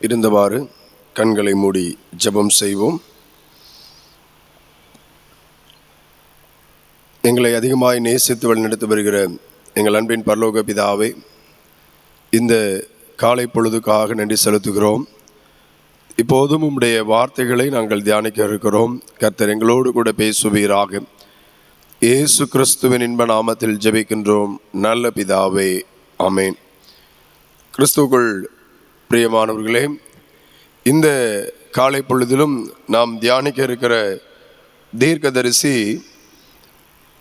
இருந்தவாறு கண்களை மூடி ஜெபம் செய்வோம். எங்களை அதிகமாய் நேசித்து வழிநடத்தி வருகிற எங்கள் அன்பின் பரலோக பிதாவே, இந்த காலை பொழுதுக்காக நன்றி செலுத்துகிறோம். இப்போதும் உம்முடைய வார்த்தைகளை நாங்கள் தியானிக்க இருக்கிறோம். கர்த்தர் எங்களோடு கூட பேசுவீராக. இயேசு கிறிஸ்துவின் இன்ப நாமத்தில் ஜெபிக்கின்றோம் நல்ல பிதாவே, ஆமேன். கிறிஸ்துவுக்குள் பிரியமானவர்களே, இந்த காலை பொழுதிலும் நாம் தியானிக்க இருக்கிற தீர்க்கதரிசி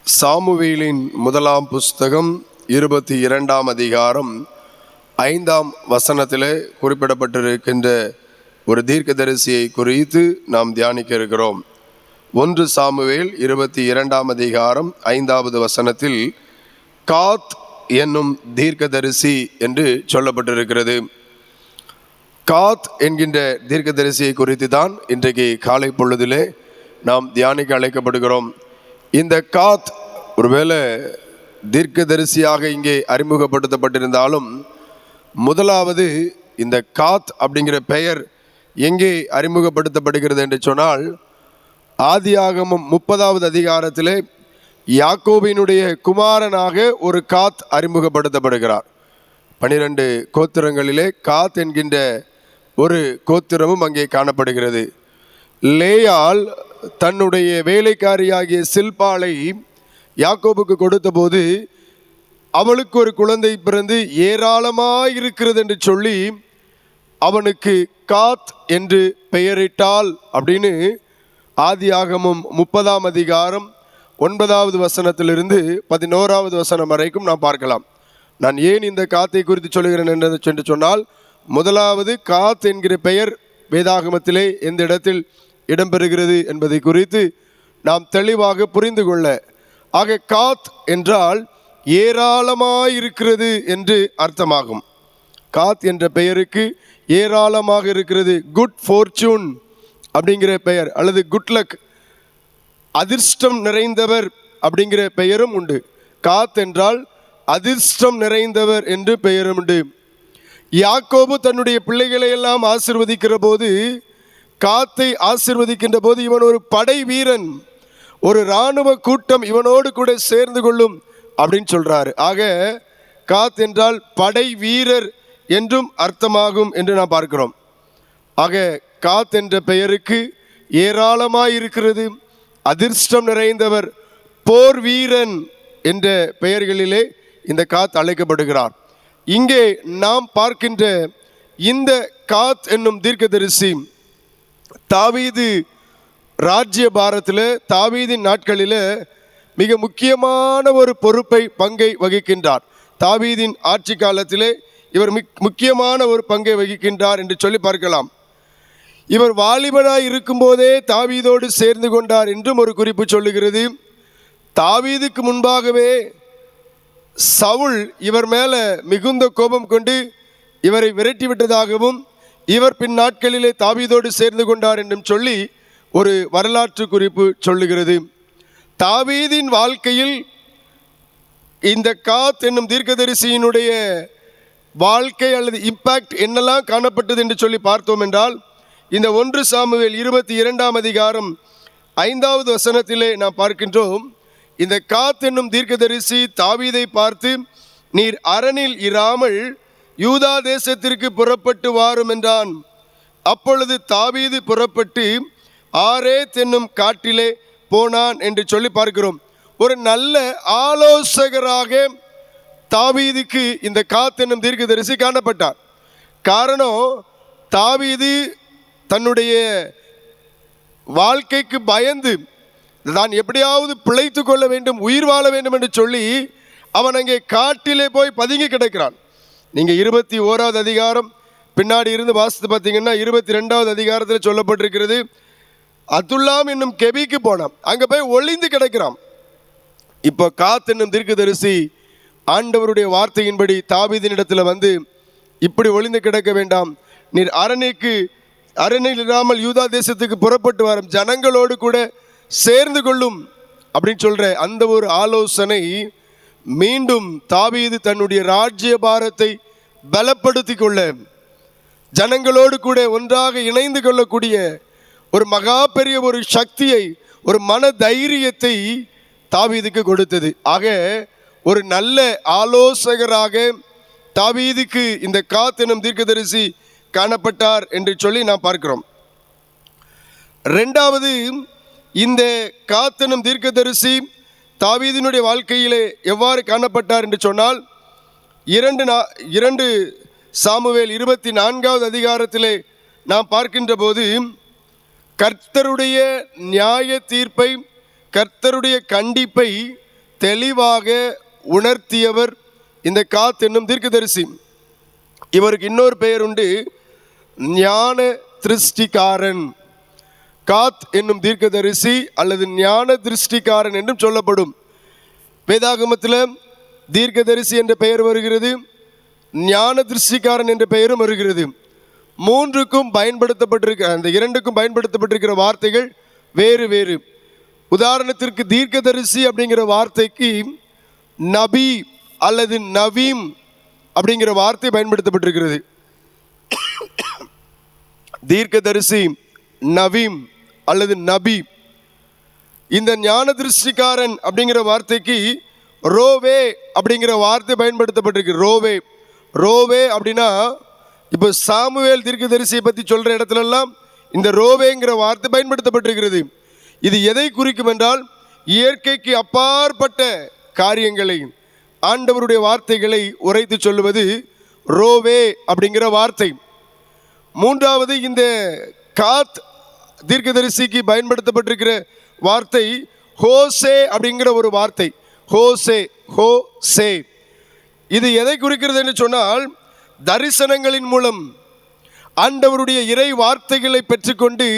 சாமுவேலின் முதலாம் புஸ்தகம் 22ஆம் அதிகாரம் 5ஆம் வசனத்தில் குறிப்பிடப்பட்டிருக்கின்ற ஒரு தீர்க்கதரிசியை குறித்து நாம் தியானிக்க இருக்கிறோம். 1 சாமுவேல் 22ஆம் அதிகாரம் 5வது வசனத்தில் காத் என்னும் தீர்க்கதரிசி என்று சொல்லப்பட்டிருக்கிறது. காத் என்கின்ற தீர்க்கதரிசியை குறித்து தான் இன்றைக்கு காலை பொழுதிலே நாம் தியானிக்க அழைக்கப்படுகிறோம். இந்த காத் ஒருவேளை தீர்க்கதரிசியாக இங்கே அறிமுகப்படுத்தப்பட்டிருந்தாலும், முதலாவது இந்த காத் அப்படிங்கிற பெயர் எங்கே அறிமுகப்படுத்தப்படுகிறது என்று சொன்னால், ஆதியாகமம் 30வது அதிகாரத்திலே யாக்கோபினுடைய குமாரனாக ஒரு காத் அறிமுகப்படுத்தப்படுகிறார். 12 கோத்திரங்களிலே காத் என்கின்ற ஒரு கோத்திரமும் அங்கே காணப்படுகிறது. லேயாள் தன்னுடைய வேலைக்காரியாகிய சில்பாளை யாக்கோபுக்கு கொடுத்த போது அவளுக்கு ஒரு குழந்தை பிறந்து ஏராளமாயிருக்கிறது என்று சொல்லி அவனுக்கு காத் என்று பெயரிட்டாள் அப்படின்னு ஆதியாகமம் 30ஆம் அதிகாரம் 9வது வசனத்திலிருந்து 11வது வசனம் வரைக்கும் நாம் பார்க்கலாம். நான் ஏன் இந்த காத்தை குறித்து சொல்கிறேன் என்று சொன்னால், முதலாவது காத் என்கிற பெயர் வேதாகமத்திலே எந்த இடத்தில் இடம்பெறுகிறது என்பதை குறித்து நாம் தெளிவாக புரிந்து கொள்ள. ஆக காத் என்றால் ஏராளமாயிருக்கிறது என்று அர்த்தமாகும். காத் என்ற பெயருக்கு ஏராளமாக இருக்கிறது, குட் ஃபோர்ச்சூன் அப்படிங்கிற பெயர், அல்லது குட் லக், அதிர்ஷ்டம் நிறைந்தவர் அப்படிங்கிற பெயரும் உண்டு. காத் என்றால் அதிர்ஷ்டம் நிறைந்தவர் என்று பெயரும் உண்டு. யாக்கோபு தன்னுடைய பிள்ளைகளை எல்லாம் ஆசீர்வதிக்கிற போது, காத்தை ஆசீர்வதிக்கின்ற போது, இவன் ஒரு படை வீரன், ஒரு இராணுவ கூட்டம் இவனோடு கூட சேர்ந்து கொள்ளும் அப்படின்னு சொல்றாரு. ஆக காத் என்றால் படை வீரர் என்றும் அர்த்தமாகும் என்று நாம் பார்க்கிறோம். ஆக காத் என்ற பெயருக்கு ஏராளமாயிருக்கிறது, அதிர்ஷ்டம் நிறைந்தவர், போர் வீரன் என்ற பெயர்களிலே இந்த காத் அழைக்கப்படுகிறார். இங்கே நாம் பார்க்கின்ற இந்த காத் என்னும் தீர்க்கதரிசி தாவீது ராஜ்ய பாரத்தில், தாவீதின் நாட்களில் மிக முக்கியமான ஒரு பங்கை வகிக்கின்றார். தாவீதின் ஆட்சி காலத்திலே இவர் முக்கியமான ஒரு பங்கை வகிக்கின்றார் என்று சொல்லி பார்க்கலாம். இவர் வாலிபனாய் இருக்கும்போதே தாவீதோடு சேர்ந்து கொண்டார் என்றும் ஒரு குறிப்பு சொல்லுகிறது. தாவீதுக்கு முன்பாகவே சவுல் இவர் மேலே மிகுந்த கோபம் கொண்டு இவரை விரட்டிவிட்டதாகவும், இவர் பின் நாட்களிலே தாவீதோடு சேர்ந்து கொண்டார் என்றும் சொல்லி ஒரு வரலாற்று குறிப்பு சொல்லுகிறது. தாவீதின் வாழ்க்கையில் இந்த காத் என்னும் தீர்க்கதரிசியினுடைய வாழ்க்கை அல்லது இம்பாக்ட் என்னெல்லாம் காணப்பட்டது என்று சொல்லி பார்த்தோம் என்றால், இந்த 1 சாமுவேல் 22ஆம் அதிகாரம் 5வது வசனத்திலே நாம் பார்க்கின்றோம். இந்த காத் என்னும் தீர்க்கதரிசி தாவீதை பார்த்து, நீர் அரணில் இராமல் யூதா தேசத்திற்கு புறப்பட்டு வாரும் என்றான். அப்பொழுது தாவீது புறப்பட்டு ஆரேத் என்னும் காட்டிலே போனான் என்று சொல்லி பார்க்கிறோம். ஒரு நல்ல ஆலோசகராக தாவீதுக்கு இந்த காத் என்னும் தீர்க்கதரிசி காணப்பட்டார். காரணம், தாவீது தன்னுடைய வாழ்க்கைக்கு பயந்து தான் எப்படியாவது பிழைத்து கொள்ள வேண்டும், உயிர் வாழ வேண்டும் என்று சொல்லி அவன் அங்கே காட்டிலே போய் பதுங்கி கிடக்கிறான். நீங்கள் 21வது அதிகாரம் பின்னாடி இருந்து வாசித்து பார்த்தீங்கன்னா 22வது அதிகாரத்தில் சொல்லப்பட்டிருக்கிறது, அதுல்லாம் என்னும் கெபிக்கு போனான், அங்கே போய் ஒளிந்து கிடக்கிறான். இப்போ காத் என்னும் தீர்க்கதரிசி ஆண்டவருடைய வார்த்தையின்படி தாவீதினிடத்தில் வந்து, இப்படி ஒளிந்து கிடக்க வேண்டாம், நீர் அரணில் இராமல் யூதா தேசத்துக்கு புறப்பட்டு வரும், ஜனங்களோடு கூட சேர்ந்து கொள்ளும் அப்படின்னு சொல்ற அந்த ஒரு ஆலோசனை மீண்டும் தாவீது தன்னுடைய ராஜ்ய பாரத்தை பலப்படுத்தி கொள்ள, ஜனங்களோடு கூட ஒன்றாக இணைந்து கொள்ளக்கூடிய ஒரு மகா பெரிய ஒரு சக்தியை, ஒரு மன தைரியத்தை தாவீதுக்கு கொடுத்தது. ஆக ஒரு நல்ல ஆலோசகராக தாவீதுக்கு இந்த காத் எனும் தீர்க்கதரிசி காணப்பட்டார் என்று சொல்லி நாம் பார்க்கிறோம். இரண்டாவது, இந்த காத் எனும் தீர்க்கதரிசி தாவீதினுடைய வாழ்க்கையிலே எவ்வாறு காணப்பட்டார் என்று சொன்னால், 2 சாமுவேல் 24வது அதிகாரத்திலே நாம் பார்க்கின்ற போது, கர்த்தருடைய நியாய தீர்ப்பை, கர்த்தருடைய கண்டிப்பை தெளிவாக உணர்த்தியவர் இந்த காத் என்னும் தீர்க்கதரிசி. இவருக்கு இன்னொரு பெயர் உண்டு, ஞான திருஷ்டிக்காரன். காத் என்னும் தீர்க்கதரிசி அல்லது ஞான திருஷ்டிக்காரன் என்றும் சொல்லப்படும். வேதாகமத்தில் தீர்க்கதரிசி என்ற பெயர் வருகிறது, ஞான திருஷ்டிக்காரன் என்ற பெயரும் வருகிறது. மூன்றுக்கும் பயன்படுத்தப்பட்டிருக்கிற, அந்த 2க்கும் பயன்படுத்தப்பட்டிருக்கிற வார்த்தைகள் வேறு வேறு. உதாரணத்திற்கு தீர்க்கதரிசி அப்படிங்கிற வார்த்தைக்கு நபி அல்லது நவீம் அப்படிங்கிற வார்த்தை பயன்படுத்தப்பட்டிருக்கிறது. தீர்க்கதரிசி, நவீம் அல்லது நபி. இந்த ஞான திருஷ்டிக்காரன் அப்படிங்கிற வார்த்தைக்கு ரோவே அப்படிங்கிற வார்த்தை பயன்படுத்தப்பட்டிருக்கு. ரோவே அப்படின்னா, இப்போ சாமுவேல் தீர்க்கதரிசியை பற்றி சொல்கிற இடத்துலலாம் இந்த ரோவேங்கிற வார்த்தை பயன்படுத்தப்பட்டிருக்கிறது. இது எதை குறிக்கும் என்றால், இயற்கைக்கு அப்பாற்பட்ட காரியங்களை, ஆண்டவருடைய வார்த்தைகளை உரைத்து சொல்லுவது ரோவே அப்படிங்கிற வார்த்தை. மூன்றாவது, இந்த காத் தீர்க்கதரிசிக்கு பயன்படுத்தப்பட்டிருக்கிற வார்த்தை ஹோசே அப்படிங்கிற ஒரு வார்த்தை. ஹோசே இது எதை குறிக்கிறது என்று சொன்னால், தரிசனங்களின் மூலம் ஆண்டவருடைய இறை வார்த்தைகளை பெற்றுக்கொண்டு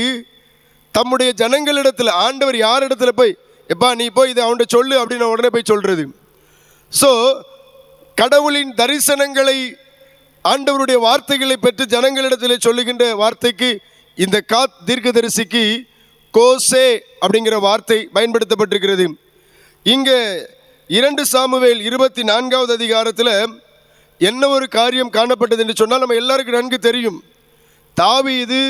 தம்முடைய ஜனங்களிடத்தில், ஆண்டவர் யார் இடத்துல போய், எப்பா நீ போய் இதை அவன்கிட்ட சொல்லு அப்படின்னு உடனே போய் சொல்றது. ஸோ கடவுளின் தரிசனங்களை, ஆண்டவருடைய வார்த்தைகளை பெற்று ஜனங்களிடத்தில் சொல்லுகின்ற வார்த்தைக்கு இந்த காத் தீர்க்கதரிசிக்கு கோசே அப்படிங்கிற வார்த்தை பயன்படுத்தப்பட்டிருக்கிறது. இங்கே 2 சாமுவேல் 24வது அதிகாரத்தில் என்ன ஒரு காரியம் காணப்பட்டது என்று சொன்னால், நம்ம எல்லாருக்கும் நன்கு தெரியும். தாவீது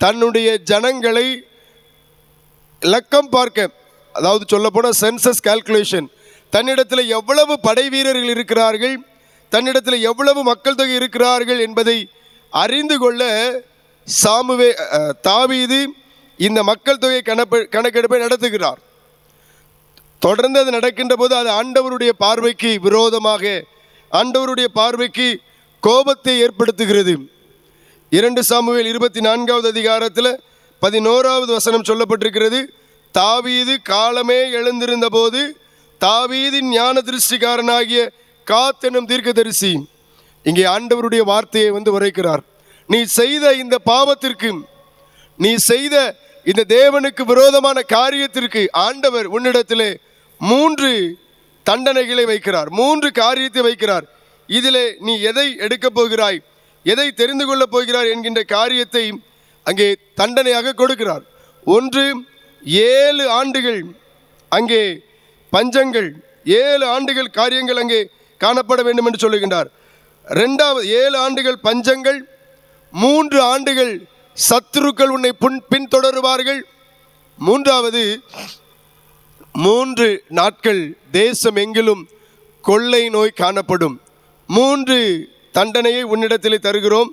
தன்னுடைய ஜனங்களை லக்கம் பார்க்க, அதாவது சொல்லப்போனால் சென்சஸ் கால்குலேஷன், தன்னிடத்தில் எவ்வளவு படை வீரர்கள் இருக்கிறார்கள், தன்னிடத்தில் எவ்வளவு மக்கள் தொகை இருக்கிறார்கள் என்பதை அறிந்து கொள்ள தாவீது இந்த மக்கள் தொகை கணக்கெடுப்பை நடத்துகிறார். தொடர்ந்து அது நடக்கின்ற போது அது ஆண்டவருடைய பார்வைக்கு விரோதமாக, ஆண்டவருடைய பார்வைக்கு கோபத்தை ஏற்படுத்துகிறது. 2 சாமுவேல் 24வது அதிகாரத்தில் 11வது வசனம் சொல்லப்பட்டிருக்கிறது, தாவீது காலமே எழுந்திருந்த போது தாவீதின் ஞான திருஷ்டிக்காரனாகிய காத் என்னும் தீர்க்கதரிசி இங்கே ஆண்டவருடைய வார்த்தையை உரைக்கிறார். நீ செய்த இந்த பாவத்திற்கு, நீ செய்த இந்த தேவனுக்கு விரோதமான காரியத்திற்கு ஆண்டவர் உன்னிடத்திலே 3 தண்டனைகளை வைக்கிறார், 3 காரியத்தை வைக்கிறார். இதிலே நீ எதை எடுக்கப் போகிறாய், எதை தெரிந்து கொள்ளப் போகிறார் என்கின்ற காரியத்தை அங்கே தண்டனையாக கொடுக்கிறார். 1, 7 ஆண்டுகள் அங்கே பஞ்சங்கள், 7 ஆண்டுகள் காரியங்கள் அங்கே காணப்பட வேண்டும் என்று சொல்லுகின்றார். 2வது 7 ஆண்டுகள் பஞ்சங்கள், 3 ஆண்டுகள் சத்துருக்கள் உன்னை பின்தொடருவார்கள். 3வது 3 நாட்கள் தேசம் எங்கிலும் கொள்ளை நோய் காணப்படும். 3 தண்டனையை உன்னிடத்திலே தருகிறோம்,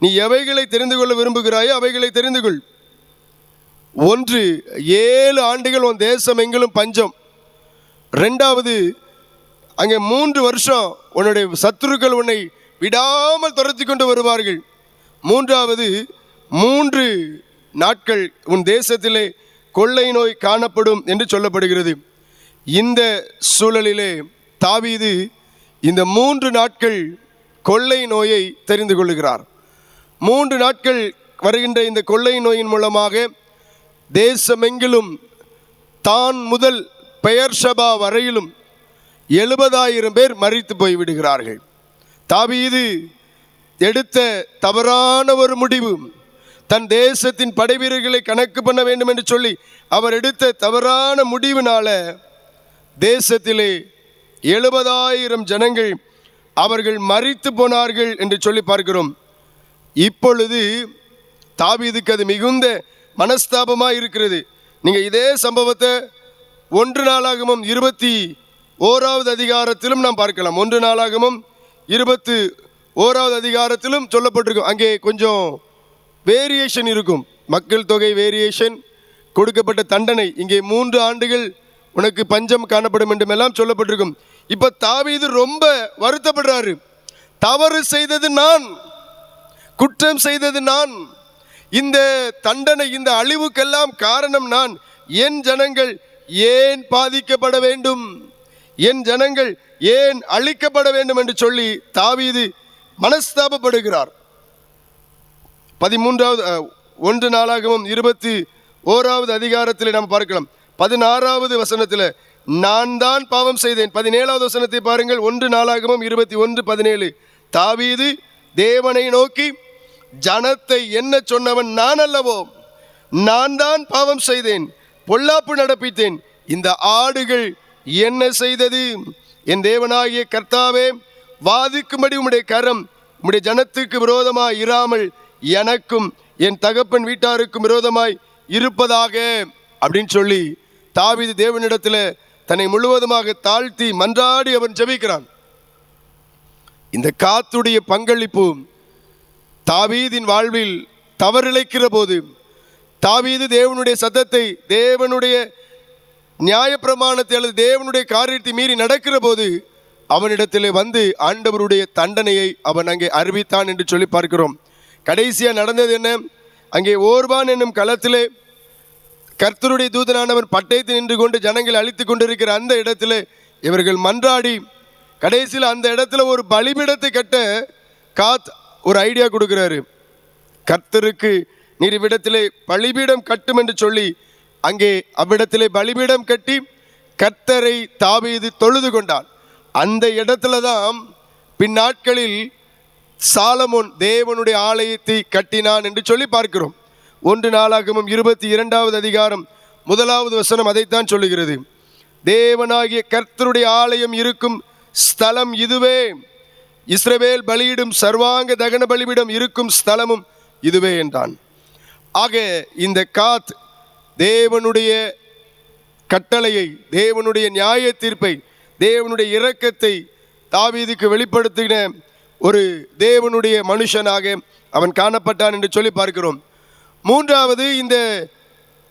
நீ எவைகளை தெரிந்து கொள்ள விரும்புகிறாயோ அவைகளை தெரிந்து கொள். 1, 7 ஆண்டுகள் உன் தேசம் எங்கிலும் பஞ்சம். 2வது அங்கே 3 வருஷம் உன்னுடைய சத்துருக்கள் உன்னை விடாமல் துரத்தி கொண்டு வருவார்கள். 3வது 3 நாட்கள் உன் தேசத்திலே கொள்ளை நோய் காணப்படும் என்று சொல்லப்படுகிறது. இந்த சூழலிலே தாவீது இந்த 3 நாட்கள் கொள்ளை நோயை தெரிந்து கொள்கிறார். 3 நாட்கள் வருகின்ற இந்த கொள்ளை நோயின் மூலமாக தேசமெங்கிலும் தான் முதல் பெயர்ஷபா வரையிலும் 70,000 பேர் மரித்து போய்விடுகிறார்கள். தாவீது எடுத்த தவறான ஒரு முடிவு, தன் தேசத்தின் படைவீரர்களை கணக்கு பண்ண வேண்டும் என்று சொல்லி அவர் எடுத்த தவறான முடிவினால தேசத்திலே 70,000 ஜனங்கள் அவர்கள் மரித்து போனார்கள் என்று சொல்லி பார்க்கிறோம். இப்பொழுது தாவீதுக்கு அது மிகுந்த மனஸ்தாபமாக இருக்கிறது. நீங்கள் இதே சம்பவத்தை 1 நாளாகமம் 21வது அதிகாரத்திலும் நாம் பார்க்கலாம். 1 நாளாகமம் 21வது அதிகாரத்திலும் சொல்லப்பட்டிருக்கும். அங்கே கொஞ்சம் வேரியேஷன் இருக்கும், மக்கள் தொகை வேரியேஷன், கொடுக்கப்பட்ட தண்டனை. இங்கே 3 ஆண்டுகள் உனக்கு பஞ்சம் காணப்படும் என்றுமெல்லாம் சொல்லப்பட்டிருக்கும். இப்போ தாவீது ரொம்ப வருத்தப்படுறாரு. தவறு செய்தது நான், குற்றம் செய்தது நான், இந்த தண்டனை, இந்த அழிவுக்கெல்லாம் காரணம் நான். என் ஜனங்கள் ஏன் பாதிக்கப்பட வேண்டும், என் ஜனங்கள் ஏன் அழிக்கப்பட வேண்டும் என்று சொல்லி தாவீது மனஸ்தாபப்படுகிறார். 1 நாளாகமம் 21வது அதிகாரத்தில் நாம் பார்க்கலாம். 16வது வசனத்தில் நான் தான் பாவம் செய்தேன். 17வது வசனத்தை பாருங்கள். 1 நாளாகமம் 21:17. தாவீது தேவனை நோக்கி, ஜனத்தை என்ன சொன்னவன் நான் அல்லவோ, நான் தான் பாவம் செய்தேன், பொல்லாப்பு நடப்பித்தேன், இந்த ஆடுகள் என்ன செய்தது? என் தேவனாகிய கர்த்தாவே, வாதிக்கும்படி உம்முடைய கரம் உம்முடைய ஜனத்துக்கு விரோதமாய் இராமல் எனக்கும் என் தகப்பன் வீட்டாருக்கும் விரோதமாய் இருப்பதாக அப்படின்னு சொல்லி தாவீது தேவனிடத்தில் தன்னை முழுவதுமாக தாழ்த்தி மன்றாடி அவன் ஜெபிக்கிறான். இந்த காத்துடைய பங்களிப்பு தாவீதின் வாழ்வில் தவறிழைக்கிற போது, தாவீது தேவனுடைய சத்தத்தை, தேவனுடைய நியாயப்பிரமாணத்தை அல்லது தேவனுடைய காரியத்தை மீறி நடக்கிற போது அவனிடத்தில் வந்து ஆண்டவருடைய தண்டனையை அவன் அங்கே அறிவித்தான் என்று சொல்லி பார்க்கிறோம். கடைசியாக நடந்தது என்ன? அங்கே ஓர்பான் என்னும் களத்திலே கர்த்தருடைய தூதனானவன் பட்டயத்தை நின்று கொண்டு ஜனங்களை அழித்து கொண்டிருக்கிற அந்த இடத்துல இவர்கள் மன்றாடி கடைசியில் அந்த இடத்துல ஒரு பலிபீடத்தை கட்ட காத் ஒரு ஐடியா கொடுக்கிறாரு. கர்த்தருக்கு நீர் இவ்விடத்திலே பலிபீடம் கட்டும் என்று சொல்லி அங்கே அவ்விடத்திலே பலிபீடம் கட்டி கர்த்தரை தாவீது தொழுது கொண்டான். அந்த இடத்துல தான் பின்னாட்களில் சாலமோன் தேவனுடைய ஆலயத்தை கட்டினான் என்று சொல்லி பார்க்கிறோம். 1 நாளாகமம் 22வது அதிகாரம் 1வது வசனம் அதைத்தான் சொல்லுகிறது. தேவனாகிய கர்த்தருடைய ஆலயம் இருக்கும் ஸ்தலம் இதுவே, இஸ்ரவேல் பலியிடும் சர்வாங்க தகன பலிபீடம் இருக்கும் ஸ்தலமும் இதுவே என்றான். ஆக இந்த காத் தேவனுடைய கட்டளையை, தேவனுடைய நியாய தீர்ப்பை, தேவனுடைய இரக்கத்தை தாவீதுக்கு வெளிப்படுத்தின ஒரு தேவனுடைய மனுஷனாக அவன் காணப்பட்டான் என்று சொல்லி பார்க்கிறோம். 3வது, இந்த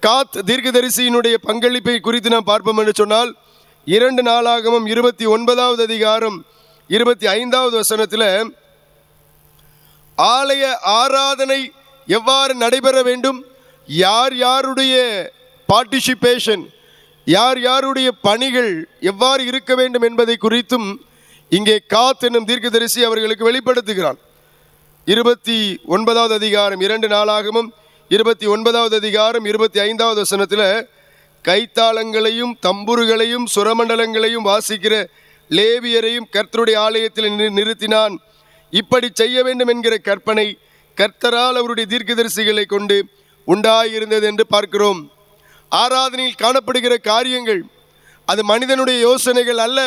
காத் தீர்க்கதரிசியினுடைய பங்களிப்பை குறித்து நாம் பார்ப்போம் என்று சொன்னால் 2 நாளாகமம் 29வது அதிகாரம் 25வது வசனத்தில் ஆலய ஆராதனை எவ்வாறு நடைபெற வேண்டும், யார் யாருடைய பார்ட்டிசிபேஷன், யார் யாருடைய பணிகள் எவ்வாறு இருக்க வேண்டும் என்பதை குறித்தும் இங்கே காத் என்னும் தீர்க்கதரிசி அவர்களுக்கு வெளிப்படுத்துகிறான். 29வது அதிகாரம் 2 நாளாகமம் 29வது அதிகாரம் 25வது வசனத்தில் கைத்தாளங்களையும் தம்புருகளையும் சுரமண்டலங்களையும் வாசிக்கிற லேவியரையும் கர்த்தருடைய ஆலயத்தில் நிறுத்தினான். இப்படி செய்ய வேண்டும் என்கிற கற்பனை கர்த்தரால் அவருடைய தீர்க்கதரிசிகளை கொண்டு உண்டாயிருந்தது என்று பார்க்கிறோம். ஆராதனையில் காணப்படுகிற காரியங்கள் அது மனிதனுடைய யோசனைகள் அல்ல,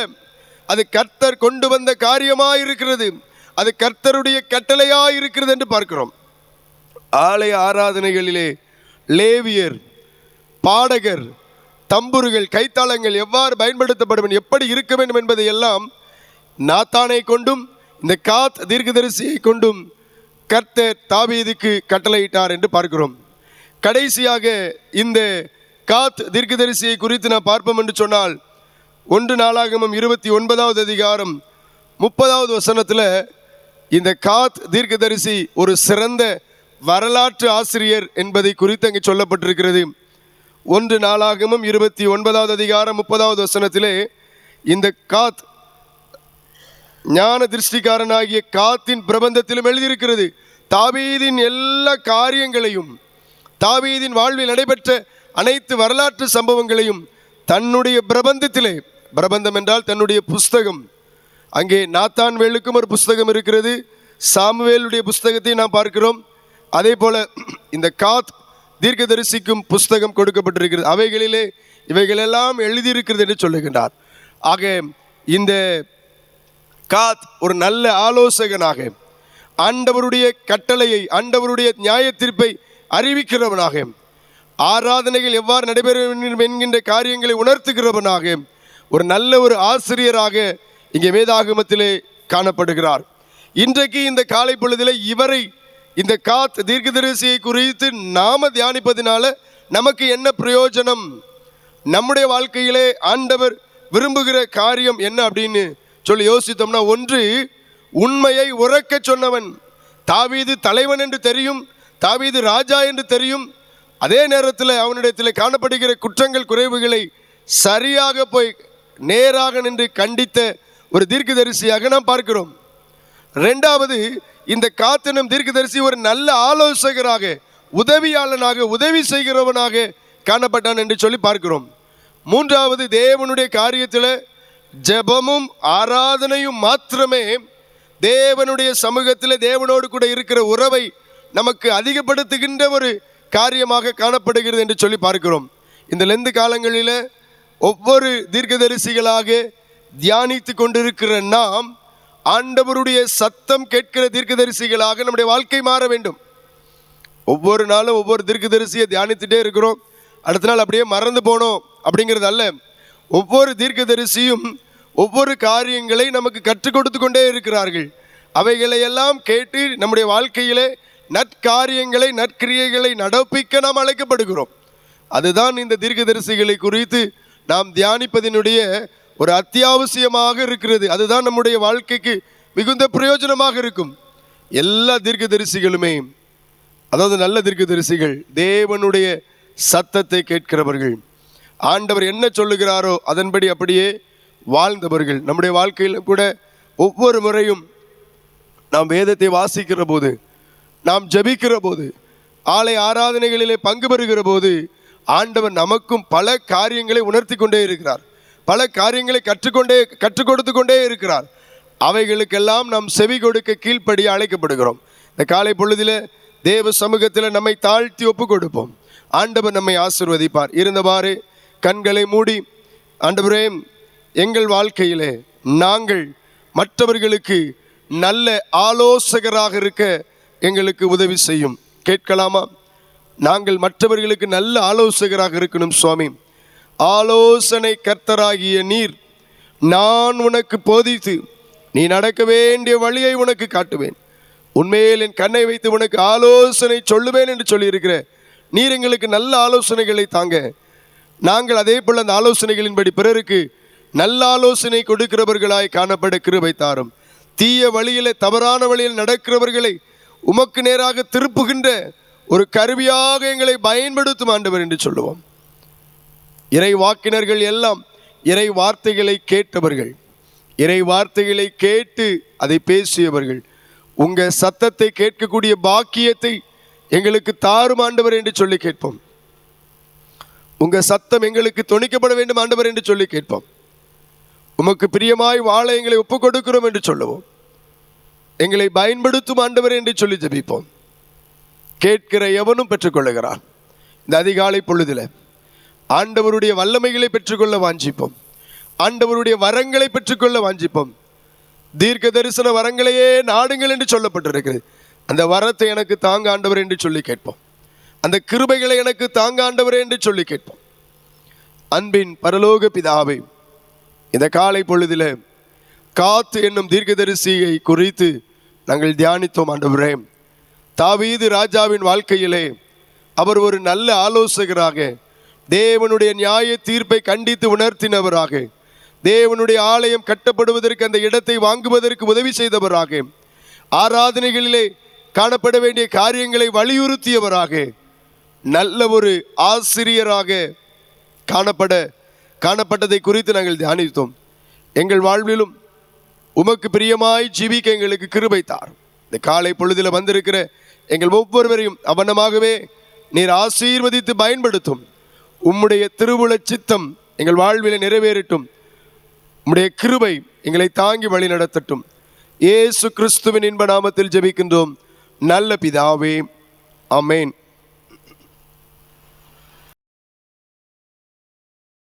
அது கர்த்தர் கொண்டு வந்த காரியமாயிருக்கிறது, அது கர்த்தருடைய கட்டளையாயிருக்கிறது என்று பார்க்கிறோம். ஆலய ஆராதனைகளிலே லேவியர், பாடகர், தம்புருகள், கைத்தாளங்கள் எவ்வாறு பயன்படுத்தப்படும், எப்படி இருக்க வேண்டும் என்பதை எல்லாம் நாத்தானை கொண்டும் இந்த காத் தீர்க்கதரிசியை கொண்டும் கர்த்தர் தாவீதுக்கு கட்டளையிட்டார் என்று பார்க்கிறோம். கடைசியாக இந்த காத் தீர்க்கதரிசியை குறித்து நாம் பார்ப்போம் என்று சொன்னால் 1 நாளாகமம் 29வது அதிகாரம் 30வது வசனத்தில் இந்த காத் தீர்க்கதரிசி ஒரு சிறந்த வரலாற்று ஆசிரியர் என்பதை குறித்து அங்கே சொல்லப்பட்டிருக்கிறது. 1 நாளாகமம் 29வது அதிகாரம் 30வது வசனத்திலே இந்த காத் ஞான திருஷ்டிக்காரனாகிய காத்தின் பிரபந்தத்திலும் எழுதியிருக்கிறது. தாவீதின் எல்லா காரியங்களையும், தாவீதின் வாழ்வில் நடைபெற்ற அனைத்து வரலாற்று சம்பவங்களையும் தன்னுடைய பிரபந்தத்திலே, பிரபந்தம் என்றால் தன்னுடைய புஸ்தகம், அங்கே நாத்தான்வேலுக்கும் ஒரு புஸ்தகம் இருக்கிறது, சாமுவேலுடைய புஸ்தகத்தை நாம் பார்க்கிறோம். அதே போல இந்த காத் தீர்க்கதரிசிக்கும் புஸ்தகம் கொடுக்கப்பட்டிருக்கிறது. அவைகளிலே இவைகளெல்லாம் எழுதியிருக்கிறது என்று சொல்லுகின்றார். ஆக இந்த காத் ஒரு நல்ல ஆலோசகனாக, ஆண்டவருடைய கட்டளையை, ஆண்டவருடைய நியாய தீர்ப்பை அறிவிக்கிறவனாக, ஆராதனைகள் எவ்வாறு நடைபெற வேண்டும் என்கின்ற காரியங்களை உணர்த்துகிறவனாக, ஒரு நல்ல ஒரு ஆசிரியராக இங்கே வேதாகமத்திலே காணப்படுகிறார். இன்றைக்கு இந்த காலை பொழுதிலே இவரை, இந்த காத் தீர்க்கதரிசியை குறித்து நாம தியானிப்பதினால நமக்கு என்ன பிரயோஜனம், நம்முடைய வாழ்க்கையிலே ஆண்டவர் விரும்புகிற காரியம் என்ன அப்படின்னு சொல்லி யோசித்தோம்னா, ஒன்று, உண்மையை உறக்க சொன்னவன். தாவீது தலைவன் என்று தெரியும், தாவீது ராஜா என்று தெரியும், அதே நேரத்தில் அவனிடத்தில் காணப்படுகிற குற்றங்கள் குறைவுகளை சரியாக போய் நேராக நின்று கண்டித்த ஒரு தீர்க்கதரிசியாக நாம் பார்க்கிறோம். ரெண்டாவது, இந்த காத்தனும் தீர்க்கதரிசி ஒரு நல்ல ஆலோசகராக, உதவியாளனாக, உதவி செய்கிறவனாக காணப்பட்டான் என்று சொல்லி பார்க்கிறோம். மூன்றாவது, தேவனுடைய காரியத்தில் ஜெபமும் ஆராதனையும் மாத்திரமே தேவனுடைய சமூகத்தில் தேவனோடு கூட இருக்கிற உறவை நமக்கு அதிகப்படுத்துகின்ற ஒரு காரியமாக காணப்படுகிறது என்று சொல்லி பார்க்கிறோம். இந்த லெந்து காலங்களில் ஒவ்வொரு தீர்க்கதரிசிகளாக தியானித்து கொண்டிருக்கிற நாம் ஆண்டவருடைய சத்தம் கேட்கிற தீர்க்கதரிசிகளாக நம்முடைய வாழ்க்கை மாற வேண்டும். ஒவ்வொரு நாளும் ஒவ்வொரு தீர்க்கதரிசியை தியானித்துட்டே இருக்கிறோம், அடுத்த நாள் அப்படியே மறந்து போனோம் அப்படிங்கிறது அல்ல. ஒவ்வொரு தீர்க்கதரிசியும் ஒவ்வொரு காரியங்களை நமக்கு கற்றுக் கொடுத்து கொண்டே இருக்கிறார்கள். அவைகளை எல்லாம் கேட்டு நம்முடைய வாழ்க்கையிலே நற்காரியங்களை, நற்கிரியைகளை நடப்பிக்க நாம் அழைக்கப்படுகிறோம். அதுதான் இந்த தீர்க்கதரிசிகளை குறித்து நாம் தியானிப்பதினுடைய ஒரு அத்தியாவசியமாக இருக்கிறது. அதுதான் நம்முடைய வாழ்க்கைக்கு மிகுந்த பிரயோஜனமாக இருக்கும். எல்லா தீர்க்கதரிசிகளுமே, அதாவது நல்ல தீர்க்கதரிசிகள், தேவனுடைய சத்தத்தை கேட்கிறவர்கள், ஆண்டவர் என்ன சொல்லுகிறாரோ அதன்படி அப்படியே வாழ்ந்தவர்கள். நம்முடைய வாழ்க்கையில் கூட ஒவ்வொரு முறையும் நாம் வேதத்தை வாசிக்கிற போது, நாம் ஜெபிக்கிற போது, ஆலய ஆராதனைகளிலே பங்கு பெறுகிற போது ஆண்டவர் நமக்கும் பல காரியங்களை உணர்த்தி கொண்டே இருக்கிறார், பல காரியங்களை கற்றுக் கொடுத்து கொண்டே இருக்கிறார். அவைகளுக்கெல்லாம் நாம் செவி கொடுக்க கீழ்ப்படிய அழைக்கப்படுகிறோம். இந்த காலை பொழுதில் தேவ சமூகத்தில் நம்மை தாழ்த்தி ஒப்பு கொடுப்போம். ஆண்டவர் நம்மை ஆசீர்வதிப்பார். இருந்தவாறு கண்களை மூடி, ஆண்டவரே, எங்கள் வாழ்க்கையிலே நாங்கள் மற்றவர்களுக்கு நல்ல ஆலோசகராக இருக்க எங்களுக்கு உதவி செய்யும். கேட்கலாமா? நாங்கள் மற்றவர்களுக்கு நல்ல ஆலோசகராக இருக்கணும் சுவாமி. ஆலோசனை கர்த்தராகிய நீர், நான் உனக்கு போதித்து நீ நடக்க வேண்டிய வழியை உனக்கு காட்டுவேன், உண்மையில் என் கண்ணை வைத்து உனக்கு ஆலோசனை சொல்லுவேன் என்று சொல்லியிருக்கிற நீர் எங்களுக்கு நல்ல ஆலோசனைகளை தாங்க. நாங்கள் அதே போல் அந்த ஆலோசனைகளின்படி பிறருக்கு நல்ல ஆலோசனை கொடுக்கிறவர்களாய் காணப்பட கிருபை தாரும். தீய வழியிலே, தவறான வழியில் நடக்கிறவர்களை உமக்கு நேராக திருப்புகின்ற ஒரு கருவியாக எங்களை பயன்படுத்தும் ஆண்டவர் என்று சொல்லுவோம். இறை வாக்கினர்கள் எல்லாம் இறை வார்த்தைகளை கேட்டவர்கள், இறை வார்த்தைகளை கேட்டு அதை பேசியவர்கள். உங்கள் சத்தத்தை கேட்கக்கூடிய பாக்கியத்தை எங்களுக்கு தாரும் ஆண்டவர் என்று சொல்லி கேட்போம். உங்கள் சத்தம் எங்களுக்கு தொனிக்கப்பட வேண்டும் ஆண்டவர் என்று சொல்லி கேட்போம். உமக்கு பிரியமாய் வாழ எங்களை ஒப்புக் கொடுக்கிறோம் என்று சொல்லுவோம். எங்களை பயன்படுத்தும் ஆண்டவர் என்று சொல்லி ஜெபிப்போம். கேட்கிற எவனும் பெற்றுக்கொள்ளுகிறான். இந்த அதிகாலை பொழுதில் ஆண்டவருடைய வல்லமைகளை பெற்றுக்கொள்ள வாஞ்சிப்போம். ஆண்டவருடைய வரங்களை பெற்றுக்கொள்ள வாஞ்சிப்போம். தீர்க்க தரிசன வரங்களையே நாடுங்கள் என்று சொல்லப்பட்டிருக்கிறது. அந்த வரத்தை எனக்கு தாங்க ஆண்டவர் என்று சொல்லி கேட்போம். அந்த கிருபைகளை எனக்கு தாங்க ஆண்டவரே என்று சொல்லி கேட்போம். அன்பின் பரலோக பிதாவே, இந்த காலை பொழுதில் காத்து என்னும் தீர்க்கதரிசியை குறித்து நாங்கள் தியானித்தோம் ஆண்டவரே. தாவீது ராஜாவின் வாழ்க்கையிலே அவர் ஒரு நல்ல ஆலோசகராக, தேவனுடைய நியாய தீர்ப்பை கண்டித்து உணர்த்தினவராக, தேவனுடைய ஆலயம் கட்டப்படுவதற்கு அந்த இடத்தை வாங்குவதற்கு உதவி செய்தவராக, ஆராதனைகளிலே காணப்பட வேண்டிய காரியங்களை வலியுறுத்தியவராக, நல்ல ஒரு ஆசிரியராக காணப்பட்டதை குறித்து நாங்கள் தியானித்தோம். எங்கள் வாழ்விலும் உமக்கு பிரியமாய் ஜீவிக்க எங்களுக்கு கிருபை தார். இந்த காலை பொழுதில் வந்திருக்கிற எங்கள் ஒவ்வொருவரையும் அவனமாகவே நீர் ஆசீர்வதித்து பயன்படுத்தும். உம்முடைய திருவுள சித்தம் எங்கள் வாழ்வில் நிறைவேறட்டும். உம்முடைய கிருபை எங்களை தாங்கி வழி நடத்தட்டும். இயேசு கிறிஸ்துவின் இன்ப நாமத்தில் ஜெபிக்கின்றோம் நல்ல பிதாவே, ஆமென்.